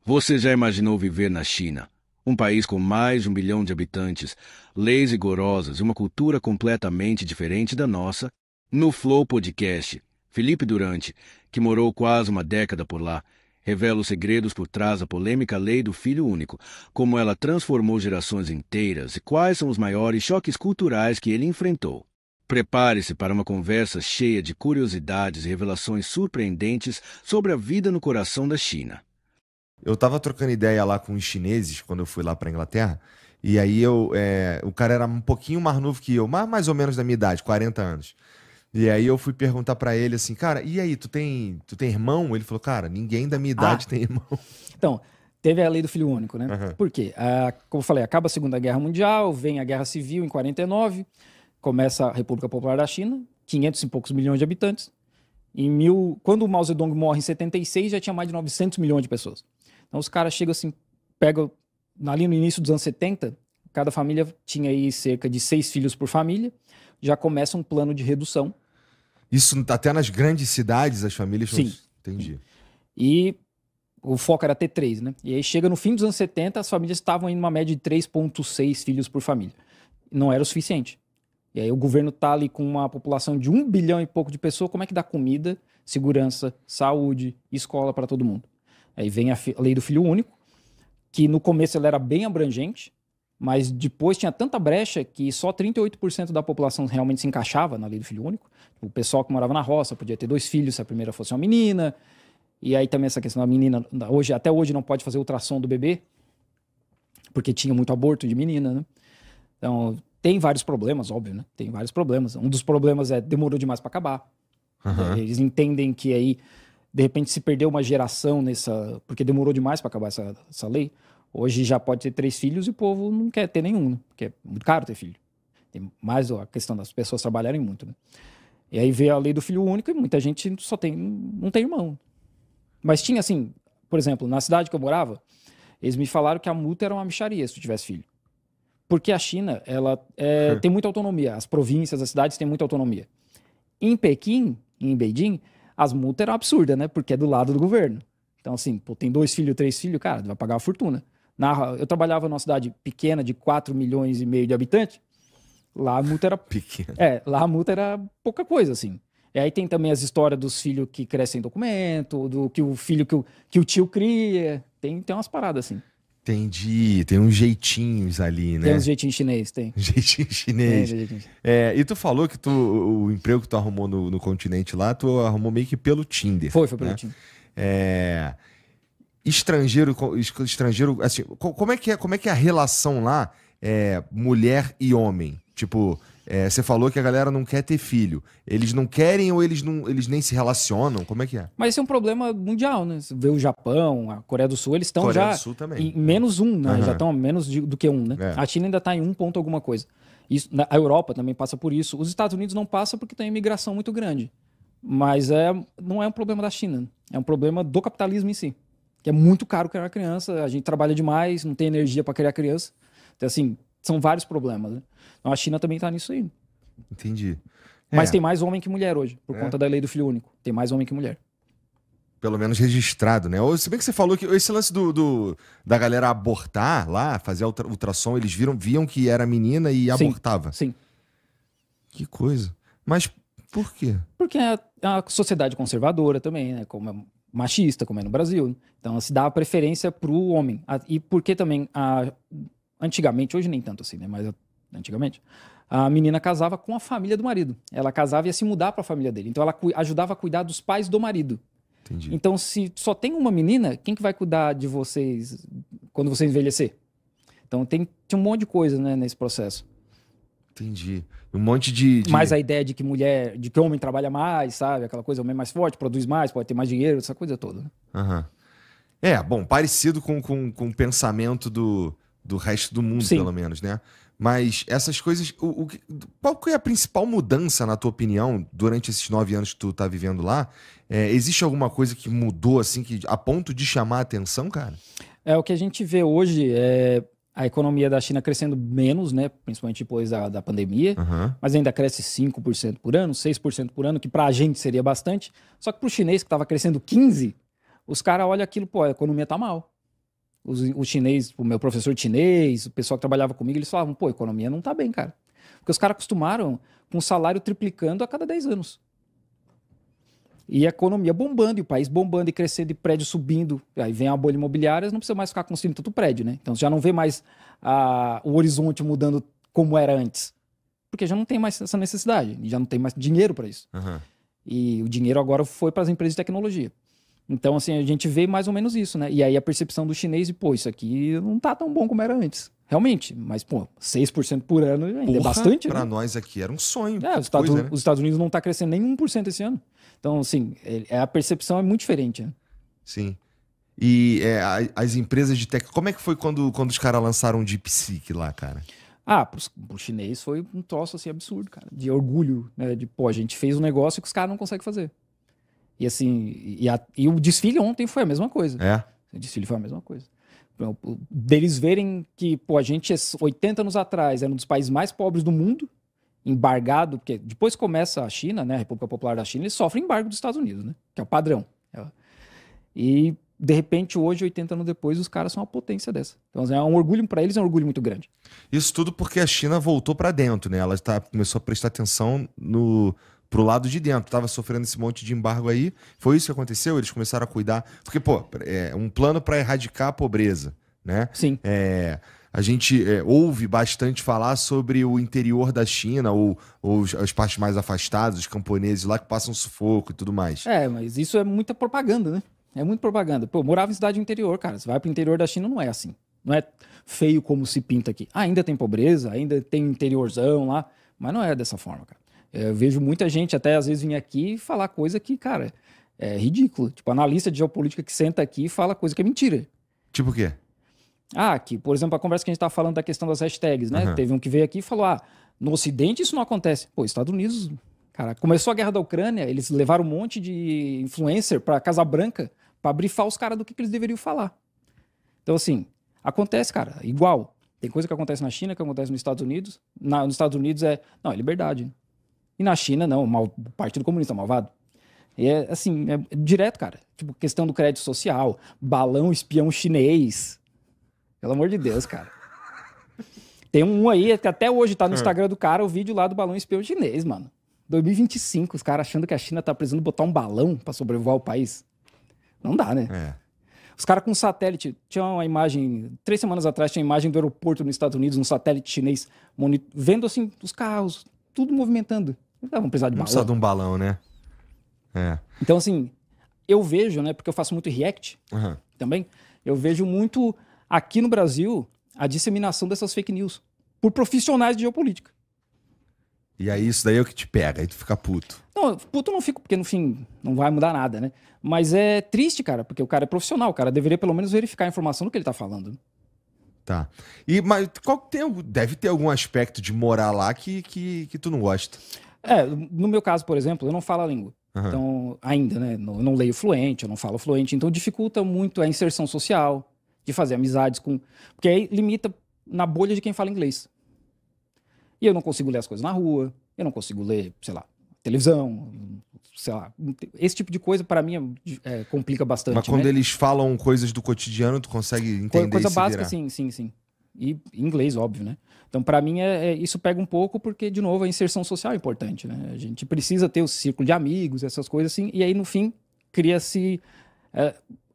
Você já imaginou viver na China? Um país com mais de 1 bilhão de habitantes, leis rigorosas e uma cultura completamente diferente da nossa? No Flow Podcast, Felipe Durante, que morou quase uma década por lá, revela os segredos por trás da polêmica lei do filho único, como ela transformou gerações inteiras e quais são os maiores choques culturais que ele enfrentou. Prepare-se para uma conversa cheia de curiosidades e revelações surpreendentes sobre a vida no coração da China. Eu tava trocando ideia lá com os chineses quando eu fui lá pra Inglaterra. E aí o cara era um pouquinho mais novo que eu, mais ou menos da minha idade, 40 anos. E aí eu fui perguntar pra ele assim, cara, e aí, tu tem irmão? Ele falou, cara, ninguém da minha idade tem irmão. Então, teve a lei do filho único, né? Aham. Por quê? Como eu falei, acaba a Segunda Guerra Mundial, vem a Guerra Civil em 49, começa a República Popular da China, 500 e poucos milhões de habitantes. Quando o Mao Zedong morre em 76, já tinha mais de 900 milhões de pessoas. Então os caras chegam assim, pegam ali no início dos anos 70, cada família tinha aí cerca de 6 filhos por família, já começa um plano de redução. Isso até nas grandes cidades, as famílias... Sim. Entendi. E o foco era ter 3, né? E aí chega no fim dos anos 70, as famílias estavam em uma média de 3,6 filhos por família. Não era o suficiente. E aí o governo tá ali com uma população de 1 bilhão e pouco de pessoas, como é que dá comida, segurança, saúde, escola para todo mundo? Aí vem a lei do filho único, que no começo ela era bem abrangente, mas depois tinha tanta brecha que só 38% da população realmente se encaixava na lei do filho único. O pessoal que morava na roça podia ter 2 filhos se a primeira fosse uma menina. E aí também essa questão da menina, até hoje não pode fazer ultrassom do bebê, porque tinha muito aborto de menina, né? Então, tem vários problemas, óbvio, né? Tem vários problemas. Um dos problemas demorou demais para acabar. Aham. Eles entendem que aí, de repente, se perdeu uma geração porque demorou demais para acabar essa lei. Hoje já pode ter 3 filhos e o povo não quer ter nenhum, né? Porque é muito caro ter filho. Tem mais a questão das pessoas trabalharem muito, né? E aí veio a lei do filho único e muita gente não tem irmão. Mas tinha assim, por exemplo, na cidade que eu morava, eles me falaram que a multa era uma mixaria se tu tivesse filho. Porque a China, ela tem muita autonomia. As províncias, as cidades têm muita autonomia. Em Pequim, em Beijing, as multas eram absurdas, né? Porque é do lado do governo. Então, assim, pô, tem 2 filhos, 3 filhos, cara, vai pagar uma fortuna. Eu trabalhava numa cidade pequena de 4 milhões e meio de habitantes. Lá a multa era... Pequeno. Lá a multa era pouca coisa, assim. E aí tem também as histórias dos filhos que crescem em documento, do que o filho que o tio cria. Tem umas paradas, assim. Entendi. Tem uns jeitinhos ali, né? Tem uns jeitinhos chinês, tem. Jeitinho chinês. Tem jeitinho. E tu falou que o emprego que tu arrumou no continente lá, tu arrumou meio que pelo Tinder. Foi pelo né? time. Estrangeiro, assim, como é que é a relação lá, mulher e homem? Tipo, você falou que a galera não quer ter filho. Eles não querem ou eles nem se relacionam? Como é que é? Mas esse é um problema mundial, né? Você vê o Japão, a Coreia do Sul, eles estão Coreia já do Sul também. em menos 1, né? Aham. Já estão a menos do que 1, né? É. A China ainda está em 1 ponto alguma coisa. A Europa também passa por isso. Os Estados Unidos não passa porque tem imigração muito grande. Mas não é um problema da China, né? É um problema do capitalismo em si. Que é muito caro criar criança, a gente trabalha demais, não tem energia para criar criança. Então, assim, são vários problemas, né? Então a China também está nisso aí. Entendi. Mas tem mais homem que mulher hoje, por É. conta da lei do filho único. Tem mais homem que mulher. Pelo menos registrado, né? Ou, se bem que você falou que esse lance da galera abortar lá, fazer ultrassom, eles viam que era menina e Sim, abortava. Sim. Que coisa. Mas por quê? Porque é a sociedade conservadora também, né? Como é machista, como é no Brasil. Então, se dá a preferência para o homem. E porque também, antigamente, hoje nem tanto assim, né? Mas antigamente, a menina casava com a família do marido. Ela casava e ia se mudar para a família dele. Então, ela ajudava a cuidar dos pais do marido. Entendi. Então, se só tem uma menina, quem que vai cuidar de vocês quando você envelhecer? Então, tinha um monte de coisa, né, nesse processo. Entendi. Um monte de... Mas a ideia de que homem trabalha mais, sabe? Aquela coisa, homem é mais forte, produz mais, pode ter mais dinheiro, essa coisa toda. Né? Aham. Bom, parecido com o pensamento do resto do mundo, Sim. pelo menos, né? Mas essas coisas... Qual que é a principal mudança, na tua opinião, durante esses 9 anos que tu tá vivendo lá? Existe alguma coisa que mudou, assim, a ponto de chamar a atenção, cara? O que a gente vê hoje a economia da China crescendo menos, né? Principalmente depois da pandemia, Aham. mas ainda cresce 5% por ano, 6% por ano, que pra gente seria bastante. Só que pro chinês, que estava crescendo 15%, os caras olham aquilo, pô, a economia tá mal. Os chinês, o meu professor chinês, o pessoal que trabalhava comigo, eles falavam, pô, a economia não tá bem, cara. Porque os caras acostumaram com o salário triplicando a cada 10 anos. E a economia bombando, e o país bombando e crescendo, e prédio subindo. Aí vem a bolha imobiliária, não precisa mais ficar construindo tanto prédio, né? Então já não vê mais o horizonte mudando como era antes. Porque já não tem mais essa necessidade, e já não tem mais dinheiro para isso. Uhum. E o dinheiro agora foi para as empresas de tecnologia. Então, assim, a gente vê mais ou menos isso, né? E aí a percepção do chinês de, pô, isso aqui não tá tão bom como era antes. Realmente, mas, pô, 6% por ano ainda é bastante, pra né? nós aqui era um sonho. Os Estados Unidos não tá crescendo nem 1% esse ano. Então, assim, a percepção é muito diferente, né? Sim. E as empresas de tech, como é que foi quando os caras lançaram o DeepSeek lá, cara? Pro chinês foi um troço, assim, absurdo, cara. De orgulho, né? De, pô, a gente fez um negócio que os caras não conseguem fazer. E assim, e o desfile ontem foi a mesma coisa. O desfile foi a mesma coisa. Deles verem que, pô, a gente, 80 anos atrás, era um dos países mais pobres do mundo, embargado, porque depois começa a China, né, a República Popular da China, eles sofrem embargo dos Estados Unidos, né, que é o padrão. E, de repente, hoje, 80 anos depois, os caras são uma potência dessa. Então, assim, é um orgulho para eles, é um orgulho muito grande. Isso tudo porque a China voltou para dentro, né? Ela começou a prestar atenção pro lado de dentro, tava sofrendo esse monte de embargo aí. Foi isso que aconteceu? Eles começaram a cuidar. Porque, pô, um plano para erradicar a pobreza, né? Sim. A gente ouve bastante falar sobre o interior da China, ou as partes mais afastadas, os camponeses lá que passam sufoco e tudo mais. Mas isso é muita propaganda, né? É muito propaganda. Pô, eu morava em cidade interior, cara. Você vai pro interior da China, não é assim. Não é feio como se pinta aqui. Ainda tem pobreza, ainda tem interiorzão lá, mas não é dessa forma, cara. Eu vejo muita gente até às vezes vir aqui e falar coisa que, cara, é ridículo. Tipo, analista de geopolítica que senta aqui e fala coisa que é mentira. Tipo o quê? Que, por exemplo, a conversa que a gente tá falando da questão das hashtags, né? Uhum. Teve um que veio aqui e falou, no Ocidente isso não acontece. Pô, Estados Unidos, cara, começou a guerra da Ucrânia, eles levaram um monte de influencer pra Casa Branca pra brifar os caras do que eles deveriam falar. Então, assim, acontece, cara, igual. Tem coisa que acontece na China, que acontece nos Estados Unidos. Nos Estados Unidos é liberdade. E na China, não, o Partido Comunista malvado. E assim, é direto, cara. Tipo, questão do crédito social, balão espião chinês. Pelo amor de Deus, cara. Tem um aí que até hoje tá no Instagram do cara, o vídeo lá do balão espião chinês, mano. 2025, os caras achando que a China tá precisando botar um balão pra sobrevoar o país. Não dá, né? Os caras com satélite, tinha uma imagem, 3 semanas atrás tinha uma imagem do aeroporto nos Estados Unidos, um satélite chinês, vendo assim, os carros, tudo movimentando. Não vão precisar de balão. Não precisa de um balão, né? Então, assim, eu vejo, né, porque eu faço muito react também, eu vejo muito aqui no Brasil a disseminação dessas fake news por profissionais de geopolítica. E aí isso daí é o que te pega, aí tu fica puto. Não, puto não fico, porque no fim não vai mudar nada, né? Mas é triste, cara, porque o cara é profissional, o cara deveria pelo menos verificar a informação do que ele tá falando. Tá. Mas deve ter algum aspecto de morar lá que tu não gosta. No meu caso, por exemplo, eu não falo a língua. Então, ainda, né? Eu não leio fluente, eu não falo fluente. Então, dificulta muito a inserção social, de fazer amizades com... Porque aí limita na bolha de quem fala inglês. E eu não consigo ler as coisas na rua, eu não consigo ler, sei lá, televisão, sei lá. Esse tipo de coisa, para mim, complica bastante. Mas quando né? eles falam coisas do cotidiano, tu consegue entender coisa e se básica, virar. sim. E em inglês, óbvio, né? Então, para mim, isso pega um pouco porque, de novo, a inserção social é importante, né? A gente precisa ter o círculo de amigos, essas coisas assim, e aí, no fim, cria-se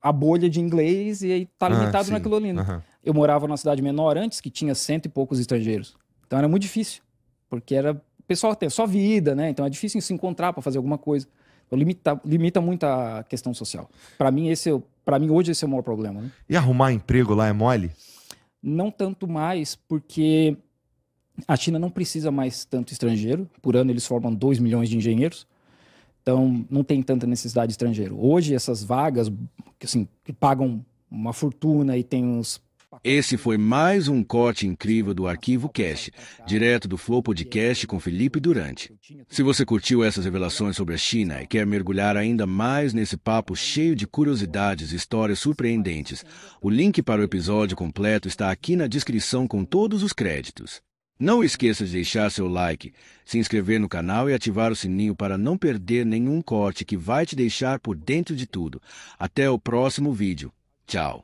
a bolha de inglês e aí tá limitado naquilo ali, né? Eu morava numa cidade menor antes, que tinha 100 e poucos estrangeiros. Então, era muito difícil, porque o pessoal tem a sua vida, né? Então, é difícil se encontrar para fazer alguma coisa. Então, limita muito a questão social. Para mim, hoje, esse é o maior problema, né? E arrumar emprego lá é mole? Não tanto mais, porque a China não precisa mais tanto estrangeiro. Por ano eles formam 2 milhões de engenheiros. Então não tem tanta necessidade de estrangeiro. Hoje essas vagas que pagam uma fortuna e tem uns... Esse foi mais um corte incrível do Arquivo Cash, direto do Flow Podcast com Felipe Durante. Se você curtiu essas revelações sobre a China e quer mergulhar ainda mais nesse papo cheio de curiosidades e histórias surpreendentes, o link para o episódio completo está aqui na descrição com todos os créditos. Não esqueça de deixar seu like, se inscrever no canal e ativar o sininho para não perder nenhum corte que vai te deixar por dentro de tudo. Até o próximo vídeo. Tchau.